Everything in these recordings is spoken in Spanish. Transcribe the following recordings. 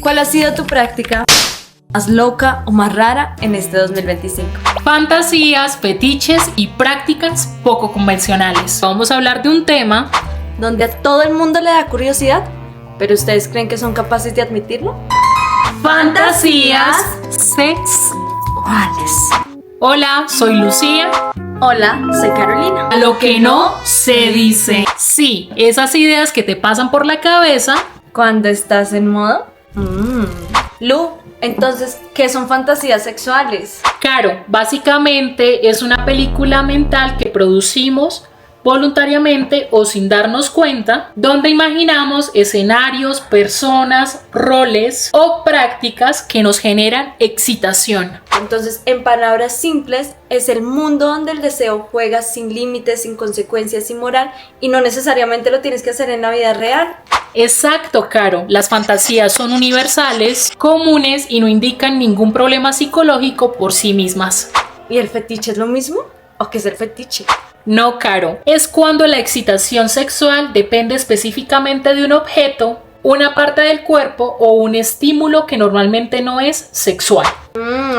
¿Cuál ha sido tu práctica más loca o más rara en este 2025? Fantasías, fetiches y prácticas poco convencionales. Vamos a hablar de un tema ¿Donde a todo el mundo le da curiosidad, pero ustedes creen que son capaces de admitirlo? fantasías sexuales. Hola, soy Lucía. Hola, soy Carolina. A lo que no se dice. Sí, esas ideas que te pasan por la cabeza. Cuando estás en modo... Lu, entonces, ¿qué son fantasías sexuales? Caro, básicamente es una película mental que producimos voluntariamente o sin darnos cuenta, donde imaginamos escenarios, personas, roles o prácticas que nos generan excitación. Entonces, en palabras simples, es el mundo donde el deseo juega sin límites, sin consecuencias, sin moral, y no necesariamente lo tienes que hacer en la vida real. Exacto, Caro. Las fantasías son universales, comunes y no indican ningún problema psicológico por sí mismas. ¿Y el fetiche es lo mismo? ¿O qué es el fetiche? No, Caro. Es cuando la excitación sexual depende específicamente de un objeto, una parte del cuerpo o un estímulo que normalmente no es sexual.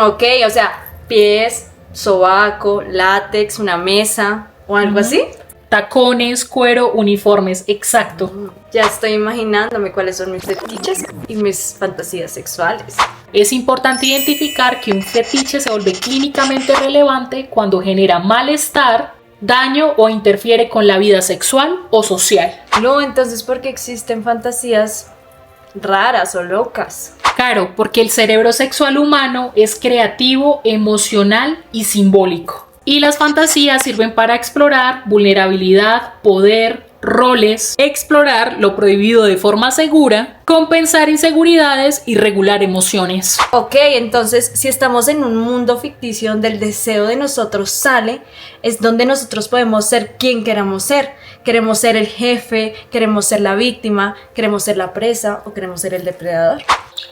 Ok, o sea, pies, sobaco, látex, una mesa o algo así. Tacones, cuero, uniformes, exacto. Ya estoy imaginándome cuáles son mis fetiches y mis fantasías sexuales. Es importante identificar que un fetiche se vuelve clínicamente relevante cuando genera malestar, daño o interfiere con la vida sexual o social. No, entonces, ¿por qué existen fantasías raras o locas? Claro, porque el cerebro sexual humano es creativo, emocional y simbólico. Y las fantasías sirven para explorar vulnerabilidad, poder, roles, explorar lo prohibido de forma segura, compensar inseguridades y regular emociones. Ok, entonces si estamos en un mundo ficticio donde el deseo de nosotros sale, es donde nosotros podemos ser quien queramos ser. Queremos ser el jefe, queremos ser la víctima, queremos ser la presa o queremos ser el depredador.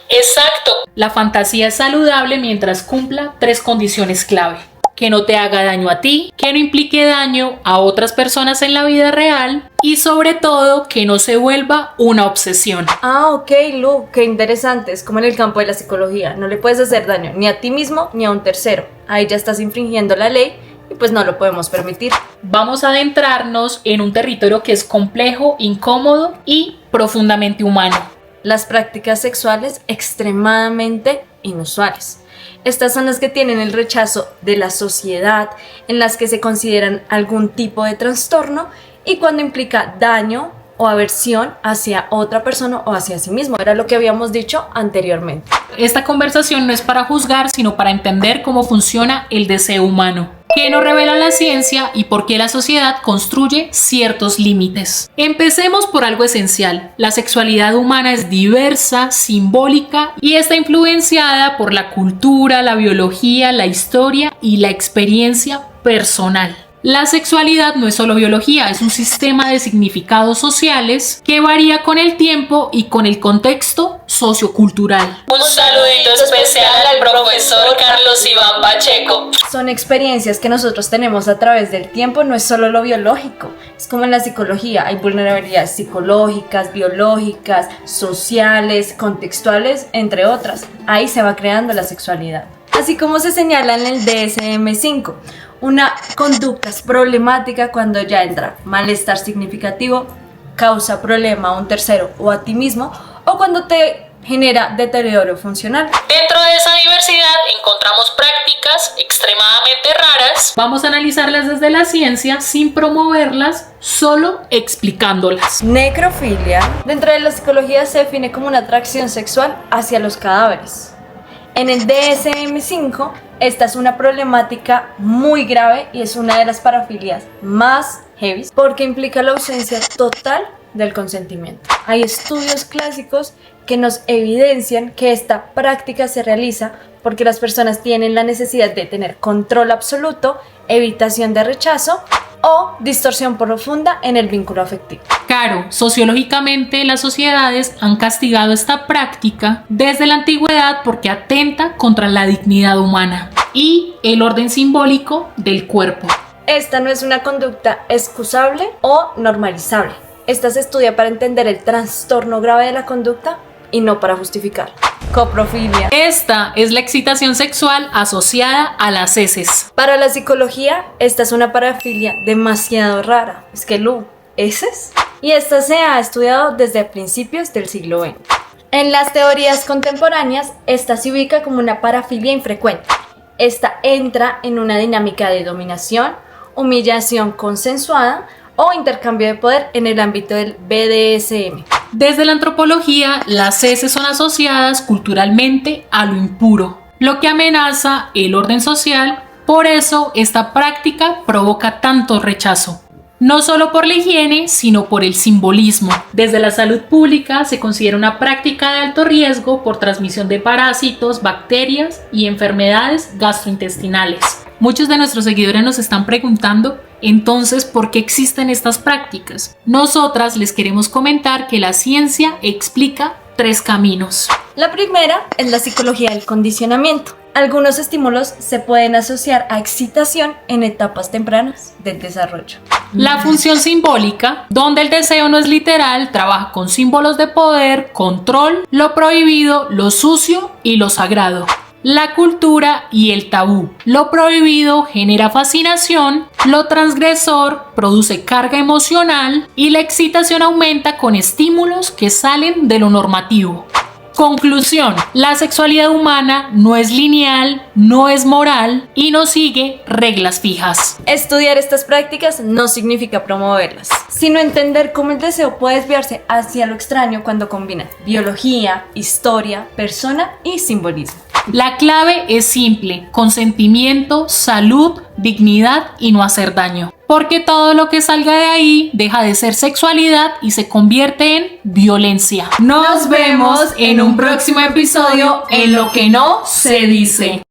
Exacto. La fantasía es saludable mientras cumpla 3 condiciones clave. Que no te haga daño a ti, que no implique daño a otras personas en la vida real y sobre todo que no se vuelva una obsesión. Ok, Lu, qué interesante. Es como en el campo de la psicología. No le puedes hacer daño ni a ti mismo ni a un tercero. Ahí ya estás infringiendo la ley y pues no lo podemos permitir. Vamos a adentrarnos en un territorio que es complejo, incómodo y profundamente humano. Las prácticas sexuales extremadamente inusuales. Estas son las que tienen el rechazo de la sociedad, en las que se consideran algún tipo de trastorno y cuando implica daño o aversión hacia otra persona o hacia sí mismo. Era lo que habíamos dicho anteriormente. Esta conversación no es para juzgar, sino para entender cómo funciona el deseo humano, qué nos revela la ciencia y por qué la sociedad construye ciertos límites. Empecemos por algo esencial. La sexualidad humana es diversa, simbólica y está influenciada por la cultura, la biología, la historia y la experiencia personal. La sexualidad no es solo biología, es un sistema de significados sociales que varía con el tiempo y con el contexto sociocultural. Un saludito especial al profesor Carlos Iván Pacheco. Son experiencias que nosotros tenemos a través del tiempo, no es solo lo biológico. Es como en la psicología, hay vulnerabilidades psicológicas, biológicas, sociales, contextuales, entre otras. Ahí se va creando la sexualidad. Así como se señala en el DSM-5. Una conducta es problemática cuando ya entra malestar significativo, causa problema a un tercero o a ti mismo, o cuando te genera deterioro funcional. Dentro de esa diversidad encontramos prácticas extremadamente raras. Vamos a analizarlas desde la ciencia sin promoverlas, solo explicándolas. Necrofilia, dentro de la psicología se define como una atracción sexual hacia los cadáveres. En el DSM-5, esta es una problemática muy grave y es una de las parafilias más heavy porque implica la ausencia total del consentimiento. Hay estudios clásicos que nos evidencian que esta práctica se realiza porque las personas tienen la necesidad de tener control absoluto, evitación de rechazo o distorsión profunda en el vínculo afectivo. Claro, sociológicamente las sociedades han castigado esta práctica desde la antigüedad porque atenta contra la dignidad humana y el orden simbólico del cuerpo. Esta no es una conducta excusable o normalizable. Esta se estudia para entender el trastorno grave de la conducta y no para justificar. Coprofilia. Esta es la excitación sexual asociada a las heces. Para la psicología, esta es una parafilia demasiado rara. Es que ¿heces? Y esta se ha estudiado desde principios del siglo XX. En las teorías contemporáneas, esta se ubica como una parafilia infrecuente. Esta entra en una dinámica de dominación, humillación consensuada o intercambio de poder en el ámbito del BDSM. Desde la antropología, las heces son asociadas culturalmente a lo impuro, lo que amenaza el orden social. Por eso, esta práctica provoca tanto rechazo. No solo por la higiene, sino por el simbolismo. Desde la salud pública se considera una práctica de alto riesgo por transmisión de parásitos, bacterias y enfermedades gastrointestinales. Muchos de nuestros seguidores nos están preguntando, entonces, ¿por qué existen estas prácticas? Nosotras les queremos comentar que la ciencia explica 3 caminos. La primera es la psicología del condicionamiento. Algunos estímulos se pueden asociar a excitación en etapas tempranas del desarrollo. La función simbólica, donde el deseo no es literal, trabaja con símbolos de poder, control, lo prohibido, lo sucio y lo sagrado. La cultura y el tabú. Lo prohibido genera fascinación, lo transgresor produce carga emocional y la excitación aumenta con estímulos que salen de lo normativo. Conclusión: la sexualidad humana no es lineal, no es moral y no sigue reglas fijas. Estudiar estas prácticas no significa promoverlas, sino entender cómo el deseo puede desviarse hacia lo extraño cuando combina biología, historia, persona y simbolismo. La clave es simple: consentimiento, salud, dignidad y no hacer daño. Porque todo lo que salga de ahí deja de ser sexualidad y se convierte en violencia. Nos vemos en un próximo episodio en Lo que no se dice.